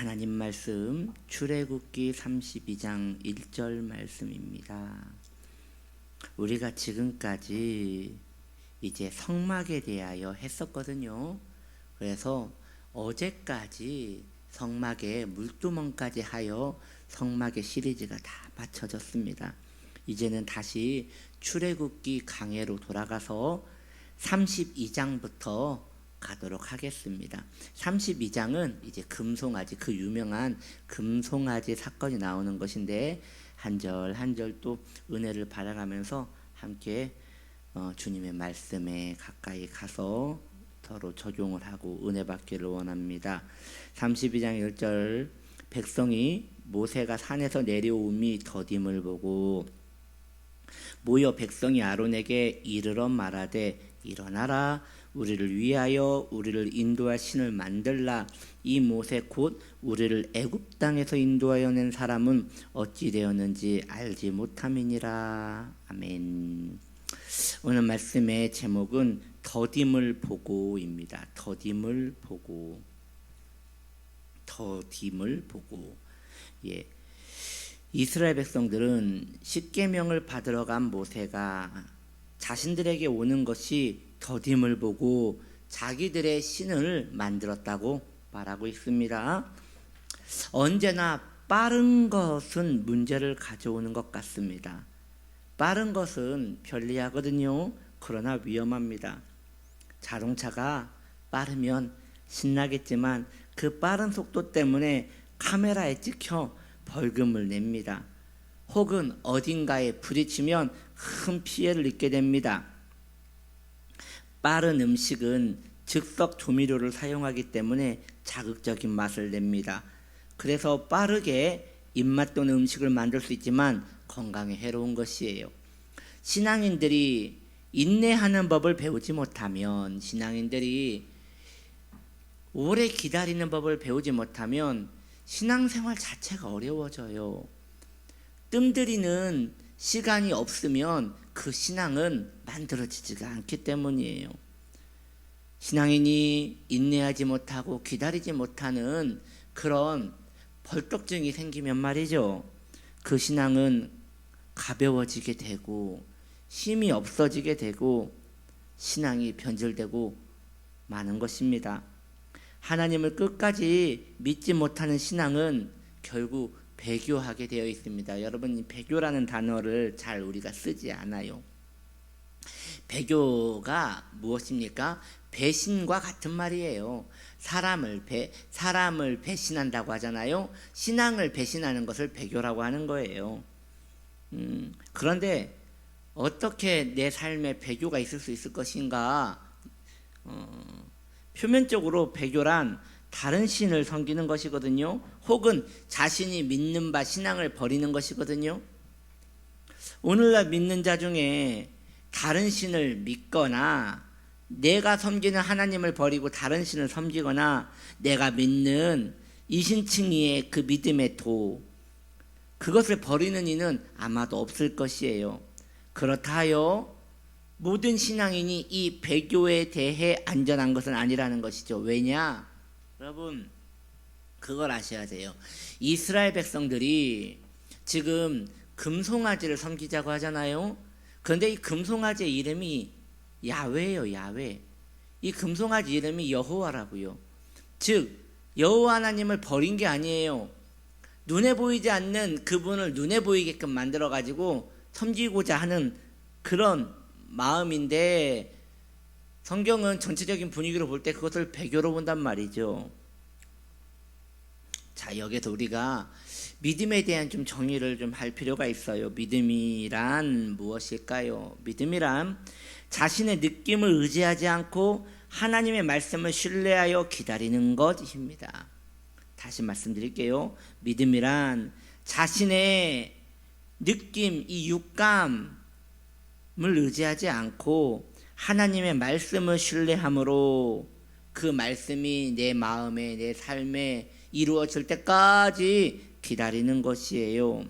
하나님 말씀 출애굽기 32장 1절 말씀입니다. 우리가 지금까지 이제 성막에 대하여 했었거든요. 그래서 어제까지 성막에 물두멍까지 하여 성막의 시리즈가 다 마쳐졌습니다. 이제는 다시 출애굽기 강해로 돌아가서 32장부터 가도록 하겠습니다. 32장은 이제 금송아지, 그 유명한 금송아지 사건이 나오는 것인데 한 절 한 절 또 은혜를 받아가면서 함께 주님의 말씀에 가까이 가서 서로 적용을 하고 은혜 받기를 원합니다. 32장 1절 백성이 모세가 산에서 내려오미 더딤을 보고 모여 백성이 아론에게 이르러 말하되 일어나라 우리를 위하여 우리를 인도할 신을 만들라. 이 모세 곧 우리를 애굽 땅에서 인도하여 낸 사람은 어찌 되었는지 알지 못함이니라. 아멘. 오늘 말씀의 제목은 더딤을 보고입니다. 더딤을 보고. 예. 이스라엘 백성들은 십계명을 받으러 간 모세가 자신들에게 오는 것이 더딤을 보고 자기들의 신을 만들었다고 말하고 있습니다. 언제나 빠른 것은 문제를 가져오는 것 같습니다. 빠른 것은 편리하거든요. 그러나 위험합니다. 자동차가 빠르면 신나겠지만 그 빠른 속도 때문에 카메라에 찍혀 벌금을 냅니다. 혹은 어딘가에 부딪히면 큰 피해를 입게 됩니다. 빠른 음식은 즉석 조미료를 사용하기 때문에 자극적인 맛을 냅니다. 그래서 빠르게 입맛 도는 음식을 만들 수 있지만 건강에 해로운 것이에요. 신앙인들이 인내하는 법을 배우지 못하면, 신앙인들이 오래 기다리는 법을 배우지 못하면 신앙생활 자체가 어려워져요. 뜸들이는 시간이 없으면 그 신앙은 만들어지지가 않기 때문이에요. 신앙인이 인내하지 못하고 기다리지 못하는 그런 벌떡증이 생기면 말이죠. 그 신앙은 가벼워지게 되고 힘이 없어지게 되고 신앙이 변질되고 마는 것입니다. 하나님을 끝까지 믿지 못하는 신앙은 결국 배교하게 되어 있습니다. 여러분, 이 배교라는 단어를 잘 우리가 쓰지 않아요. 배교가 무엇입니까? 배신과 같은 말이에요. 사람을 배신한다고 하잖아요. 신앙을 배신하는 것을 배교라고 하는 거예요. 그런데 어떻게 내 삶에 배교가 있을 수 있을 것인가? 표면적으로 배교란 다른 신을 섬기는 것이거든요. 혹은 자신이 믿는 바 신앙을 버리는 것이거든요. 오늘날 믿는 자 중에 다른 신을 믿거나 내가 섬기는 하나님을 버리고 다른 신을 섬기거나 내가 믿는 이신칭의의 그 믿음의 도, 그것을 버리는 이는 아마도 없을 것이에요. 그렇다 하여 모든 신앙인이 이 배교에 대해 안전한 것은 아니라는 것이죠. 왜냐? 여러분, 그걸 아셔야 돼요. 이스라엘 백성들이 지금 금송아지를 섬기자고 하잖아요. 그런데 이 금송아지의 이름이 야훼예요. 야훼. 이 금송아지 이름이 여호와라고요. 즉 여호와 하나님을 버린 게 아니에요. 눈에 보이지 않는 그분을 눈에 보이게끔 만들어 가지고 섬기고자 하는 그런 마음인데, 성경은 전체적인 분위기로 볼 때 그것을 배교로 본단 말이죠. 자, 여기서 우리가 믿음에 대한 좀 정의를 좀 할 필요가 있어요. 믿음이란 무엇일까요? 믿음이란 자신의 느낌을 의지하지 않고 하나님의 말씀을 신뢰하여 기다리는 것입니다. 다시 말씀드릴게요. 믿음이란 자신의 느낌, 이 육감을 의지하지 않고 하나님의 말씀을 신뢰함으로 그 말씀이 내 마음에, 내 삶에 이루어질 때까지 기다리는 것이에요.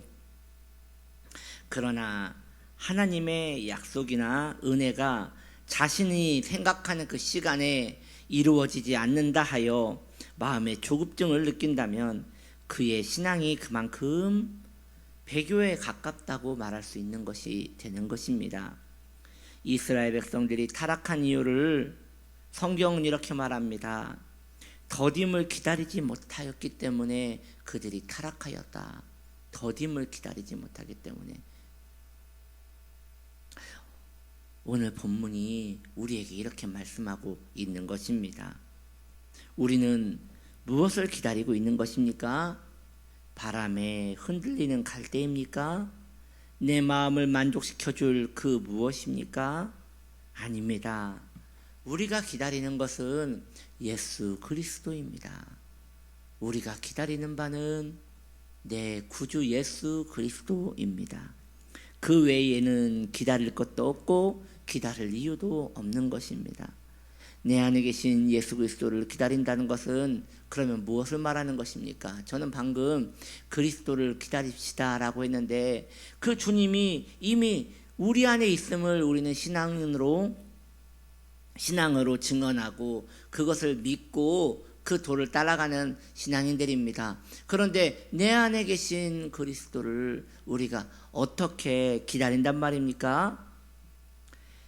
그러나 하나님의 약속이나 은혜가 자신이 생각하는 그 시간에 이루어지지 않는다 하여 마음의 조급증을 느낀다면 그의 신앙이 그만큼 배교에 가깝다고 말할 수 있는 것이 되는 것입니다. 이스라엘 백성들이 타락한 이유를 성경은 이렇게 말합니다. 더딤을 기다리지 못하였기 때문에 그들이 타락하였다. 더딤을 기다리지 못하기 때문에. 오늘 본문이 우리에게 이렇게 말씀하고 있는 것입니다. 우리는 무엇을 기다리고 있는 것입니까? 바람에 흔들리는 갈대입니까? 내 마음을 만족시켜줄 그 무엇입니까? 아닙니다. 우리가 기다리는 것은 예수 그리스도입니다. 우리가 기다리는 바는 내 구주 예수 그리스도입니다. 그 외에는 기다릴 것도 없고 기다릴 이유도 없는 것입니다. 내 안에 계신 예수 그리스도를 기다린다는 것은 그러면 무엇을 말하는 것입니까? 저는 방금 그리스도를 기다립시다 라고 했는데 그 주님이 이미 우리 안에 있음을 우리는 신앙으로 증언하고 그것을 믿고 그 도를 따라가는 신앙인들입니다. 그런데 내 안에 계신 그리스도를 우리가 어떻게 기다린단 말입니까?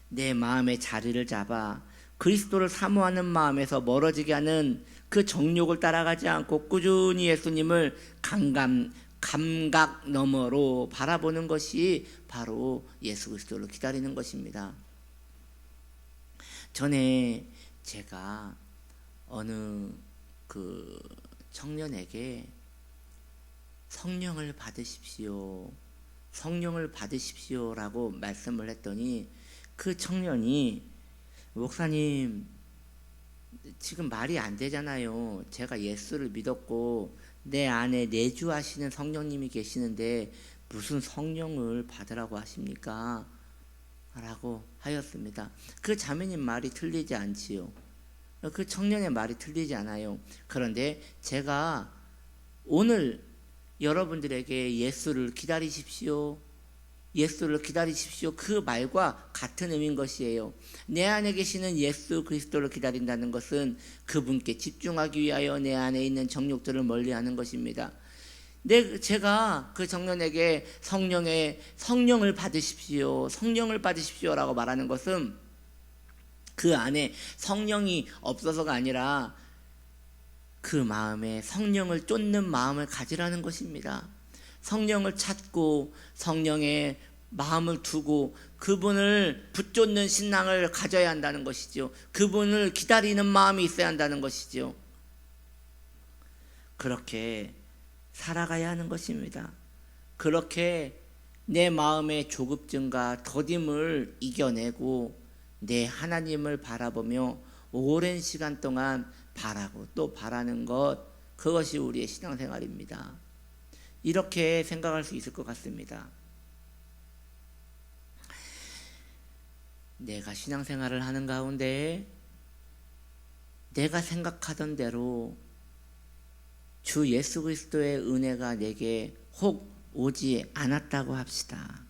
내 마음의 자리를 잡아 그리스도를 사모하는 마음에서 멀어지게 하는 그 정욕을 따라가지 않고 꾸준히 예수님을 감각 너머로 바라보는 것이 바로 예수 그리스도를 기다리는 것입니다. 전에 제가 어느 그 청년에게 성령을 받으십시오라고 말씀을 했더니 그 청년이 목사님 지금 말이 안 되잖아요. 제가 예수를 믿었고 내 안에 내주하시는 성령님이 계시는데 무슨 성령을 받으라고 하십니까? 라고 하였습니다. 그 자매님 말이 틀리지 않지요. 그 청년의 말이 틀리지 않아요. 그런데 제가 오늘 여러분들에게 예수를 기다리십시오 그 말과 같은 의미인 것이에요. 내 안에 계시는 예수 그리스도를 기다린다는 것은 그분께 집중하기 위하여 내 안에 있는 정욕들을 멀리하는 것입니다. 제가 그 청년에게 성령을 받으십시오라고 말하는 것은 그 안에 성령이 없어서가 아니라 그 마음에 성령을 쫓는 마음을 가지라는 것입니다. 성령을 찾고 성령의 마음을 두고 그분을 붙쫓는 신앙을 가져야 한다는 것이죠. 그분을 기다리는 마음이 있어야 한다는 것이죠. 그렇게 살아가야 하는 것입니다. 그렇게 내 마음의 조급증과 더딤을 이겨내고 내 하나님을 바라보며 오랜 시간 동안 바라고 또 바라는 것, 그것이 우리의 신앙생활입니다. 이렇게 생각할 수 있을 것 같습니다. 내가 신앙생활을 하는 가운데 내가 생각하던 대로 주 예수 그리스도의 은혜가 내게 혹 오지 않았다고 합시다.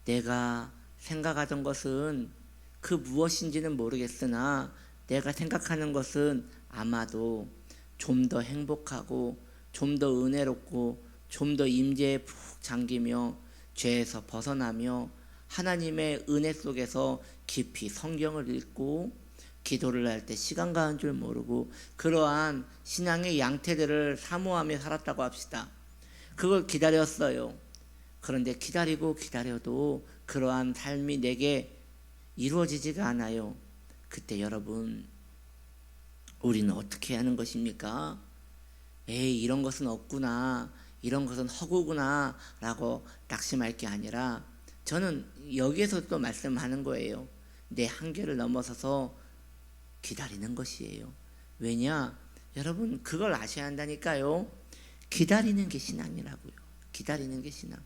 내가 생각하던 것은 그 무엇인지는 모르겠으나 내가 생각하는 것은 아마도 좀 더 행복하고 좀 더 은혜롭고 좀 더 임재에 푹 잠기며 죄에서 벗어나며 하나님의 은혜 속에서 깊이 성경을 읽고 기도를 할 때 시간 가는 줄 모르고 그러한 신앙의 양태들을 사모하며 살았다고 합시다. 그걸 기다렸어요. 그런데 기다려도 그러한 삶이 내게 이루어지지가 않아요. 그때 여러분, 우리는 어떻게 하는 것입니까? 에이, 이런 것은 없구나, 이런 것은 허구구나 라고 낙심할 게 아니라 저는 여기에서 또 말씀하는 거예요. 내 한계를 넘어서서 기다리는 것이에요. 왜냐? 여러분, 그걸 아셔야 한다니까요. 기다리는 게 신앙이라고요. 기다리는 게 신앙.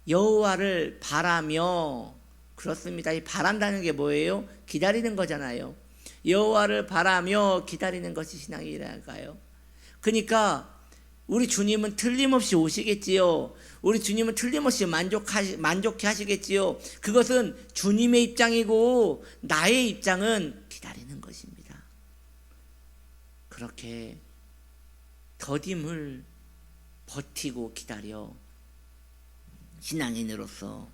여호와를 바라며, 그렇습니다. 이 바란다는 게 뭐예요? 기다리는 거잖아요. 여호와를 바라며 기다리는 것이 신앙이랄까요? 그러니까 우리 주님은 틀림없이 오시겠지요. 우리 주님은 틀림없이 만족해 하시겠지요. 그것은 주님의 입장이고 나의 입장은 기다리는 것입니다. 그렇게 더딤을 버티고 기다려 신앙인으로서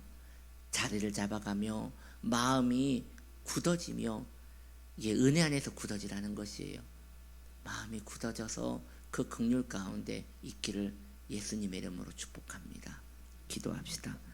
자리를 잡아가며 마음이 굳어지며, 이게 은혜 안에서 굳어지라는 것이에요. 마음이 굳어져서 그 긍휼 가운데 있기를 예수님의 이름으로 축복합니다. 기도합시다.